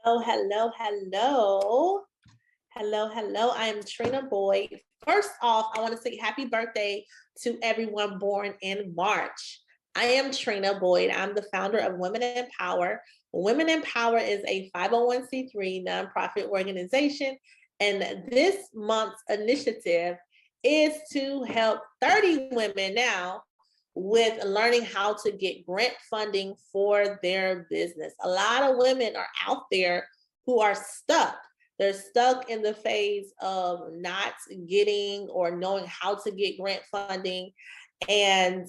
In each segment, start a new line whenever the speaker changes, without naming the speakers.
Hello, hello, hello. Hello, hello. I am Trina Boyd. First off, I want to say happy birthday to everyone born in March. I am Trina Boyd. I'm the founder of Women in Power. Women in Power is a 501c3 nonprofit organization, and this month's initiative is to help 30 women now with learning how to get grant funding for their business. A lot of women are out there who are stuck. They're stuck in the phase of not getting or knowing how to get grant funding. And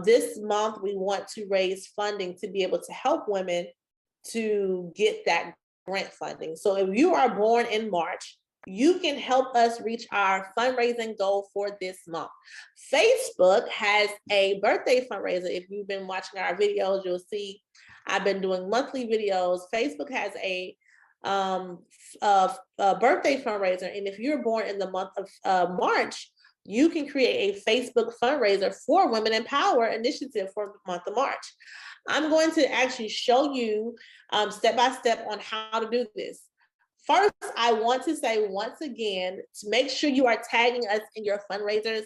this month, we want to raise funding to be able to help women to get that grant funding. So if you are born in March, you can help us reach our fundraising goal for this month. Facebook has a birthday fundraiser. If you've been watching our videos, you'll see I've been doing monthly videos. Facebook has a birthday fundraiser. And if you're born in the month of March, you can create a Facebook fundraiser for Women in Power initiative for the month of March. I'm going to actually show you step by step on how to do this. First, I want to say once again to make sure you are tagging us in your fundraisers,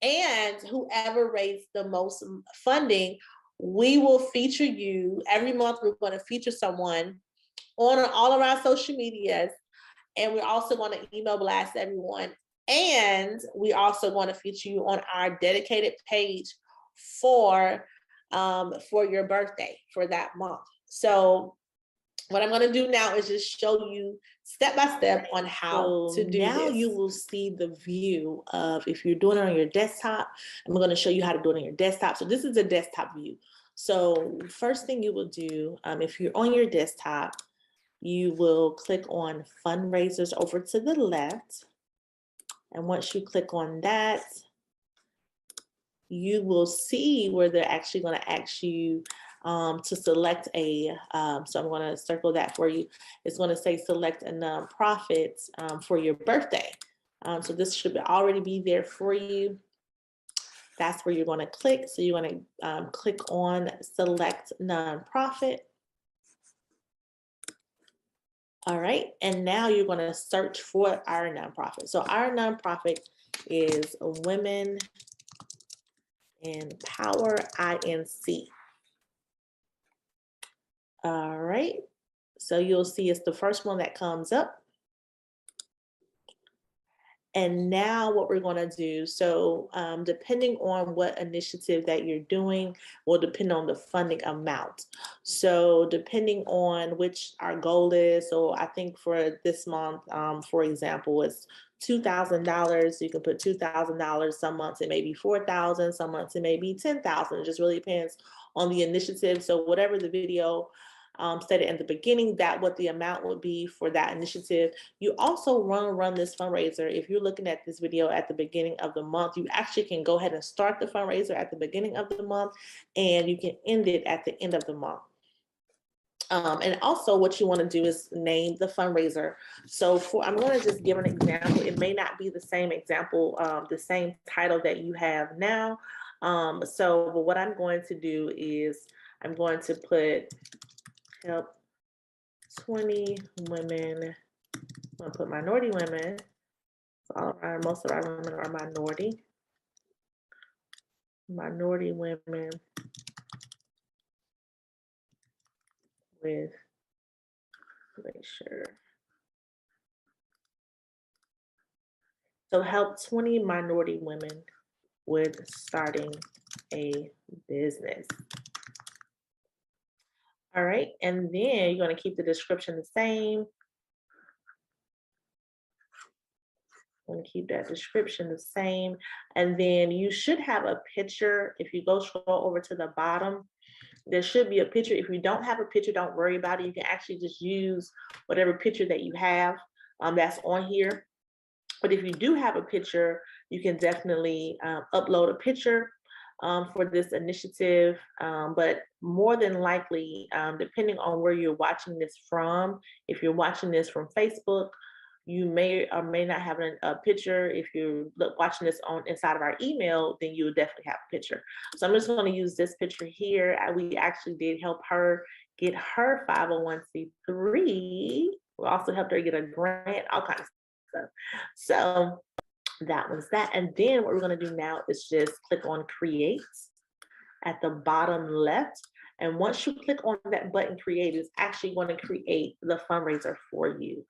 and whoever raised the most funding, we will feature you every month. We're going to feature someone on all of our social medias, and we're also going to email blast everyone. And we also want to feature you on our dedicated page for your birthday for that month. So what I'm going to do now is just show you step by step on how to do
now
this.
You will see the view of if you're doing it on your desktop. I'm going to show you how to do it on your desktop. So this is a desktop view. So first thing you will do, if you're on your desktop, you will click on fundraisers over to the left. And once you click on that, you will see where they're actually going to ask you to select a, so I'm going to circle that for you. It's going to say select a nonprofit for your birthday. So this should already be there for you. That's where you're going to click. So you're going to click on select nonprofit. All right, and now you're going to search for our nonprofit. So our nonprofit is Women in Power Inc. All right, so you'll see it's the first one that comes up. And now what we're going to do, so depending on what initiative that you're doing will depend on the funding amount. So depending on which our goal is, so I think for this month, for example, it's $2,000. You can put $2,000. Some months it may be $4,000. Some months it may be $10,000. It just really depends on the initiative. So whatever the video stated at the beginning, that what the amount would be for that initiative. You also run this fundraiser. If you're looking at this video at the beginning of the month, you actually can go ahead and start the fundraiser at the beginning of the month, and you can end it at the end of the month. And also what you want to do is name the fundraiser. So I'm going to just give an example. It may not be the same example, the same title that you have now. But what I'm going to do is I'm going to put help 20 women. I'm going to put minority women. So most of our women are minority. Minority women with, make sure. So help 20 minority women with starting a business. All right, and then you're going to keep the description the same. I'm going to keep that description the same. And then you should have a picture. If you go scroll over to the bottom, there should be a picture. If you don't have a picture, don't worry about it. You can actually just use whatever picture that you have that's on here. But if you do have a picture, you can definitely upload a picture for this initiative. But more than likely, depending on where you're watching this from, if you're watching this from Facebook, you may or may not have a picture. If you're watching this on inside of our email, then you would definitely have a picture. So I'm just going to use this picture here. We actually did help her get her 501c3. We also helped her get a grant, all kinds of stuff. So that was that. And then what we're going to do now is just click on create at the bottom left. And once you click on that button, create, is actually going to create the fundraiser for you.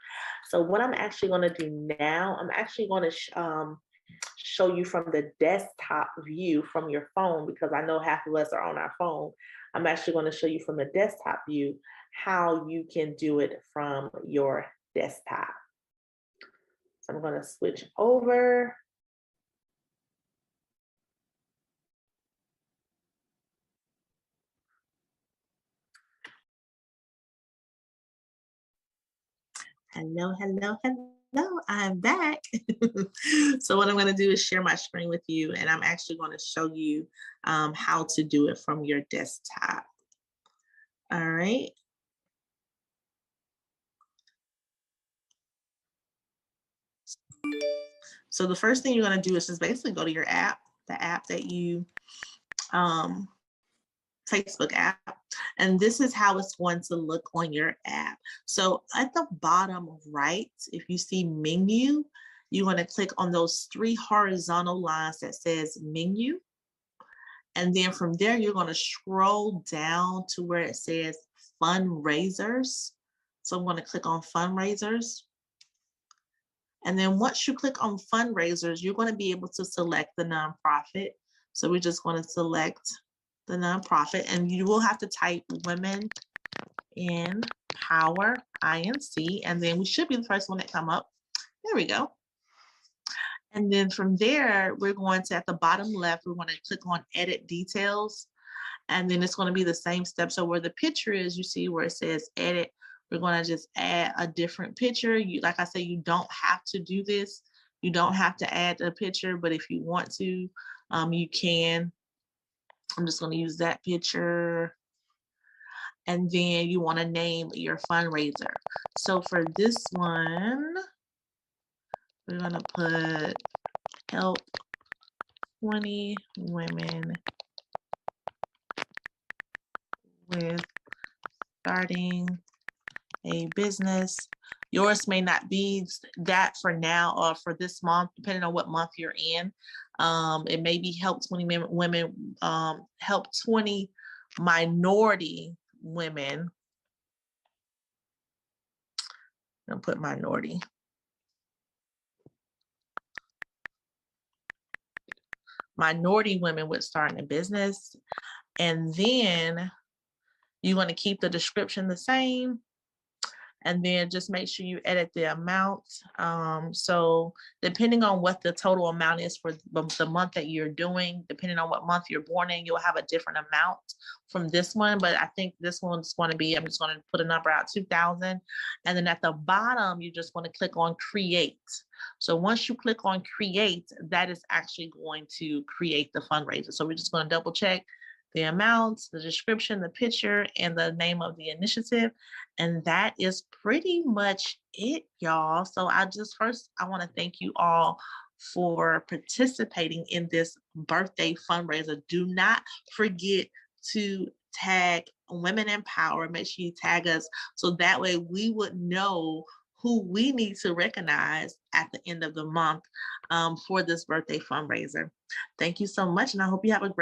So what I'm actually going to do now, I'm actually going to show you from the desktop view from your phone, because I know half of us are on our phone. I'm actually going to show you from the desktop view how you can do it from your desktop. So I'm going to switch over. Hello, hello, hello, I'm back. So what I'm going to do is share my screen with you, and I'm actually going to show you how to do it from your desktop. All right. So the first thing you're going to do is just basically go to your app, the app that you, Facebook app, and this is how it's going to look on your app. So at the bottom right, if you see menu, you're going to click on those 3 horizontal lines that says menu. And then from there, you're going to scroll down to where it says fundraisers. So I'm going to click on fundraisers. And then once you click on fundraisers, you're going to be able to select the nonprofit. So we're just going to select the nonprofit, and you will have to type Women in Power, INC, and then we should be the first one that come up. There we go. And then from there, we're going to, at the bottom left, we're going to click on Edit Details. And then it's going to be the same step. So where the picture is, you see where it says Edit, we're going to just add a different picture. You, like I said, you don't have to do this. You don't have to add a picture, but if you want to, you can. I'm just going to use that picture. And then you want to name your fundraiser. So for this one, we're going to put Help 20 Women with Starting a Business. Yours may not be that for now or for this month, depending on what month you're in. It may be Help 20 Women, Help 20 Minority Women. I'm gonna put minority. Minority women with starting a business. And then you want to keep the description the same. And then just make sure you edit the amount. So depending on what the total amount is for the month that you're doing, depending on what month you're born in, you'll have a different amount from this one. But I think this one's going to be, I'm just going to put a number out, 2,000. And then at the bottom, you just want to click on create. So once you click on create, that is actually going to create the fundraiser. So we're just going to double check the amounts, the description, the picture, and the name of the initiative. And that is pretty much it, y'all. So I want to thank you all for participating in this birthday fundraiser. Do not forget to tag Women in Power. Make sure you tag us so that way we would know who we need to recognize at the end of the month for this birthday fundraiser. Thank you so much, and I hope you have a great